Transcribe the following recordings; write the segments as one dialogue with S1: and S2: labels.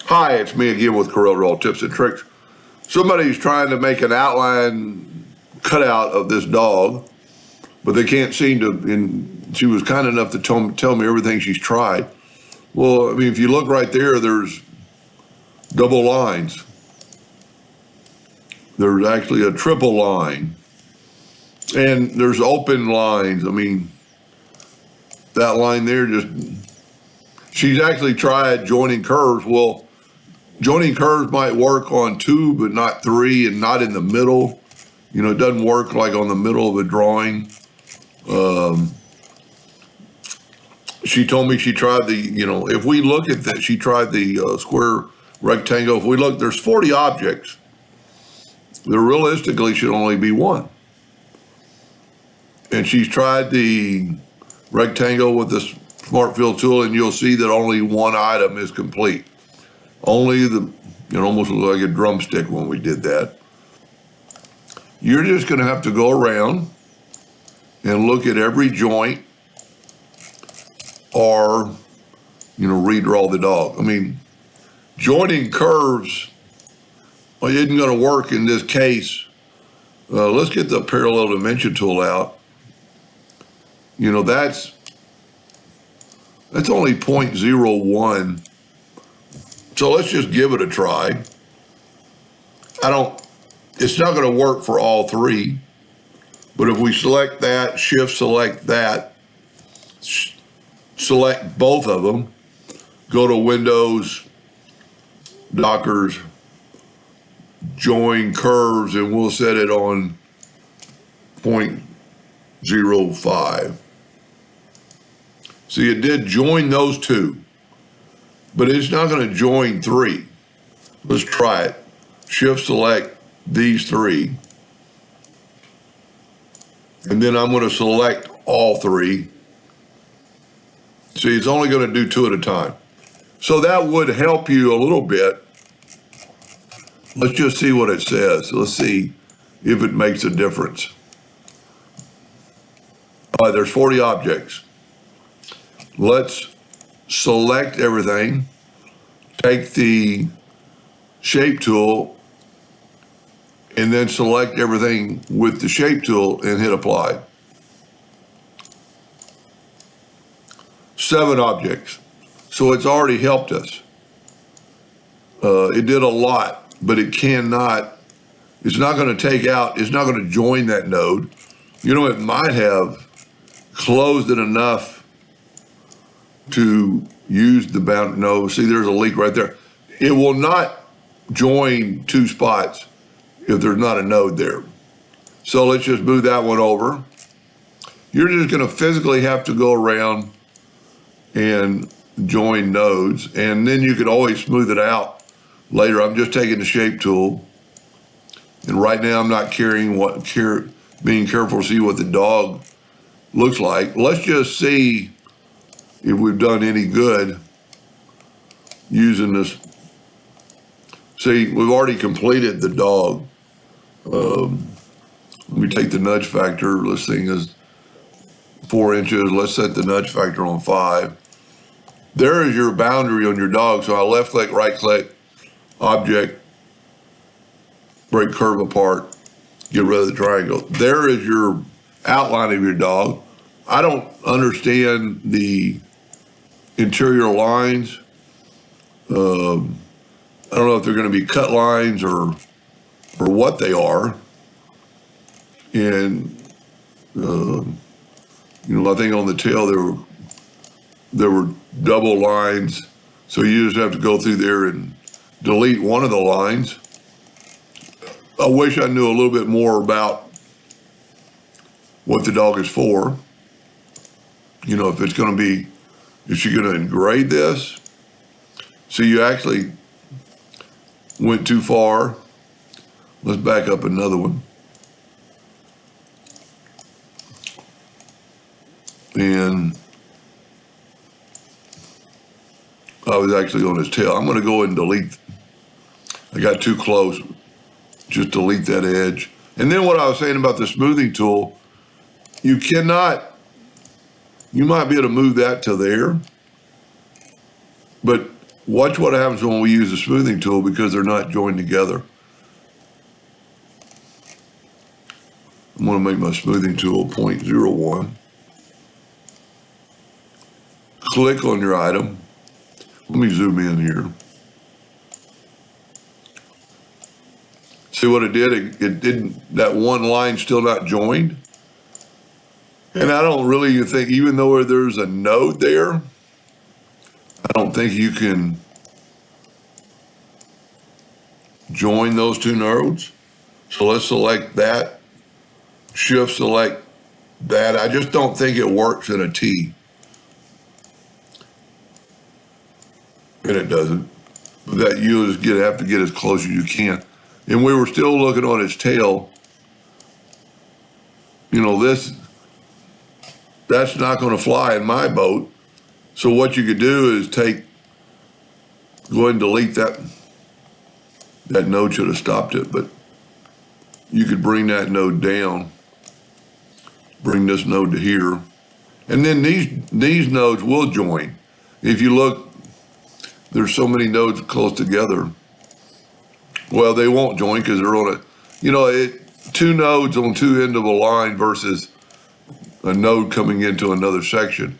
S1: Hi, it's me again with Corel Tips and Tricks. Somebody's trying to make an outline cutout of this dog, but they can't seem to, and she was kind enough to tell me everything she's tried. Well, I mean, if you look right there, there's double lines. There's actually a triple line. And there's open lines. I mean, that line there she's actually tried joining curves. Well, joining curves might work on 2, but not 3, and not in the middle. You know, it doesn't work like on the middle of a drawing. She told me she tried if we look at that, she tried the square rectangle. If we look, there's 40 objects. There realistically should only be one. And she's tried the rectangle with the Smart Fill tool, and you'll see that only one item is complete. Only it almost looked like a drumstick when we did that. You're just going to have to go around and look at every joint or, redraw the dog. I mean, joining curves isn't going to work in this case. Let's get the parallel dimension tool out. That's only 0.01. So let's just give it a try. It's not going to work for all 3, but if we select that, shift select that, select both of them, go to Windows, Dockers, join curves, and we'll set it on 0.05. See, it did join those 2, but it's not going to join 3. Let's try it. Shift select these 3. And then I'm going to select all 3. See, it's only going to do 2 at a time. So that would help you a little bit. Let's just see what it says. Let's see if it makes a difference. All right, there's 40 objects. Let's select everything, take the shape tool, and then select everything with the shape tool and hit apply. 7 objects. So it's already helped us. It did a lot, but it's not going to take out, it's not going to join that node. It might have closed it enough to use the bound. No, see, there's a leak right there. It will not join 2 spots if there's not a node there. So let's just move that one over. You're just going to physically have to go around and join nodes, and then you could always smooth it out later. I'm just taking the shape tool, and right now I'm not being careful to see what the dog looks like. Let's just see if we've done any good using this. See, we've already completed the dog. Let me take the nudge factor. This thing is 4 inches. Let's set the nudge factor on 5. There is your boundary on your dog. So I left click, right click, object, break curve apart, get rid of the triangle. There is your outline of your dog. I don't understand the interior lines. I don't know if they're going to be cut lines or what they are. And I think on the tail there were double lines, so you just have to go through there and delete one of the lines. I wish I knew a little bit more about what the dog is for. Is she going to engrade this? So you actually went too far. Let's back up another one. And I was actually on his tail. I'm going to go ahead and delete. I got too close. Just delete that edge. And then what I was saying about the smoothing tool, you might be able to move that to there, but watch what happens when we use the smoothing tool because they're not joined together. I'm going to make my smoothing tool 0.01. Click on your item. Let me zoom in here. See what it did? It didn't, that one line still not joined. And I don't really think, even though there's a node there, I don't think you can join those two nodes. So let's select that, shift select that. I just don't think it works in a T. And it doesn't. That you just have to get as close as you can. And we were still looking on its tail. You know, that's not going to fly in my boat. So what you could do is go ahead and delete that. That node should have stopped it, but you could bring that node down, bring this node to here. And then these nodes will join. If you look, there's so many nodes close together. Well, they won't join because they're on two nodes on two ends of a line versus a node coming into another section.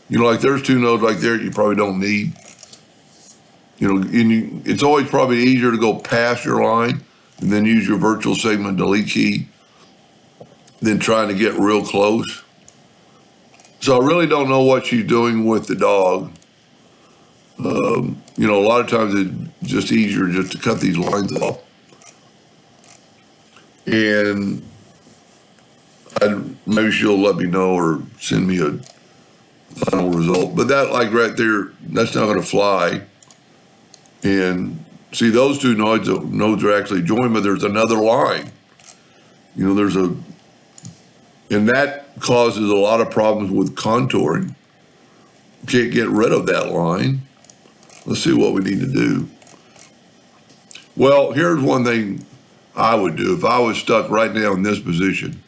S1: Like there's two nodes right there you probably don't need. It's always probably easier to go past your line and then use your virtual segment delete key than trying to get real close. So I really don't know what she's doing with the dog. A lot of times it's just easier just to cut these lines off. And maybe she'll let me know or send me a final result. But that, like right there, that's not going to fly. And see, those two nodes are actually joined, but there's another line. And that causes a lot of problems with contouring. Can't get rid of that line. Let's see what we need to do. Well, here's one thing I would do. If I was stuck right now in this position,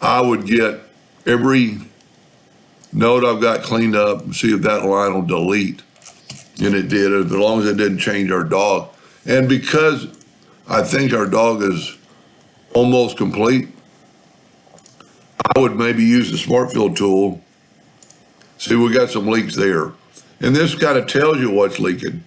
S1: I would get every node I've got cleaned up and see if that line will delete. And it did, as long as it didn't change our dog. And because I think our dog is almost complete, I would maybe use the Smart Fill tool. See, we got some leaks there. And this kind of tells you what's leaking.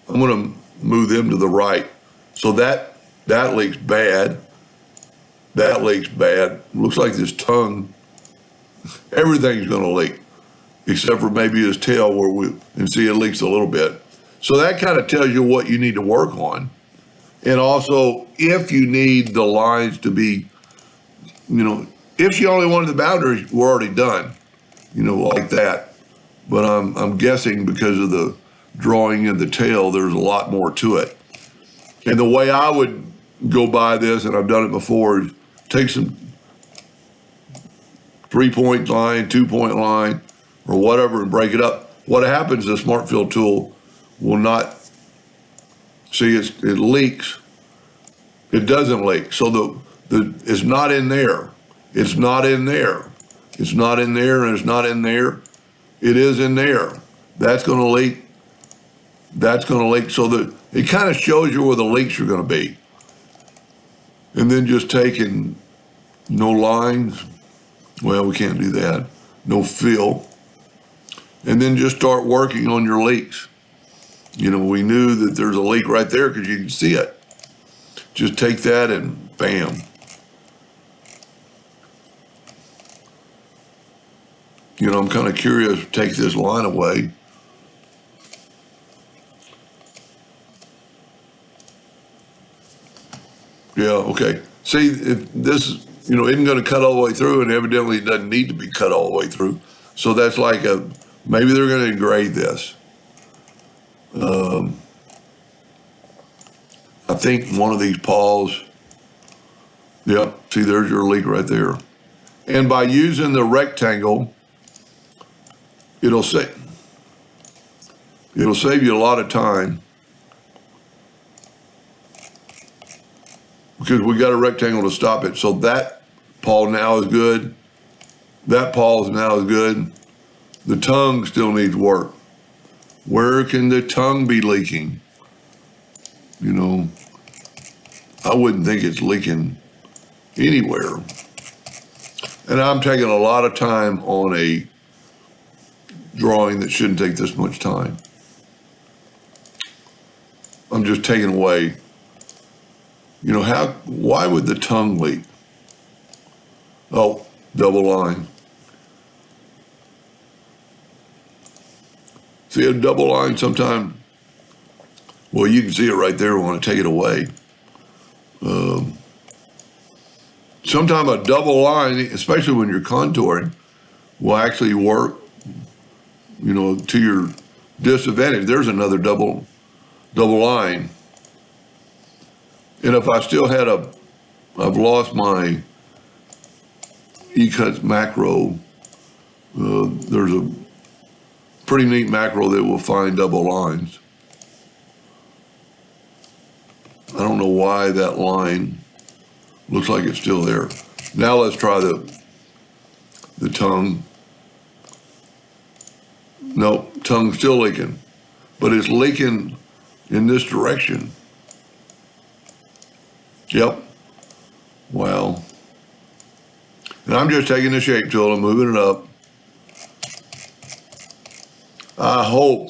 S1: I'm going to move them to the right. So that leaks bad. That leaks bad. Looks like this tongue, everything's going to leak, except for maybe his tail and see it leaks a little bit. So that kind of tells you what you need to work on. And also, if you need the lines to be, if she only wanted the boundaries, we're already done, like that. But I'm guessing because of the drawing of the tail, there's a lot more to it. And the way I would go by this, and I've done it before, is take some 3-point line, 2-point line, or whatever, and break it up. What happens, the Smart Fill tool will not, see, it leaks. It doesn't leak. So it's not in there. It's not in there. It's not in there, and it's not in there. It is in there. That's going to leak. That's going to leak. So it kind of shows you where the leaks are going to be. And then just taking no lines. Well, we can't do that. No fill. And then just start working on your leaks. We knew that there's a leak right there because you can see it. Just take that and bam. I'm kind of curious, take this line away. Yeah, okay. See, if this, isn't going to cut all the way through, and evidently it doesn't need to be cut all the way through. So that's like maybe they're going to engrave this. I think one of these paws, yep, see, there's your leak right there. And by using the rectangle, it'll save you a lot of time because we got a rectangle to stop it. So that paw now is good. That paw is now is good. The tongue still needs work. Where can the tongue be leaking? You know, I wouldn't think it's leaking anywhere. And I'm taking a lot of time on a drawing that shouldn't take this much time. I'm just taking away, you know, why would the tongue leak? Oh, double line. See a double line sometime? Well, you can see it right there. We want to take it away. Sometime a double line, especially when you're contouring, will actually work, you know, to your disadvantage. There's another double line. And if I still had I've lost my E-Cuts macro. There's a pretty neat macro that will find double lines. I don't know why that line looks like it's still there. Now let's try the tongue. Nope, tongue's still leaking, but it's leaking in this direction. Yep. Wow. And I'm just taking the shape tool and moving it up. I hope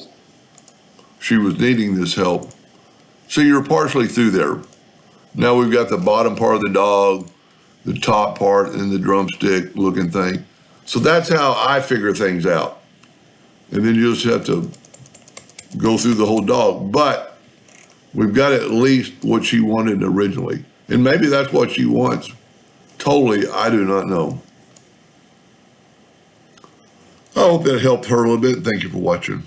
S1: she was needing this help. See, you're partially through there. Now we've got the bottom part of the dog, the top part, and the drumstick looking thing. So that's how I figure things out. And then you just have to go through the whole dog. But we've got at least what she wanted originally. And maybe that's what she wants. Totally, I do not know. I hope that helped her a little bit. Thank you for watching.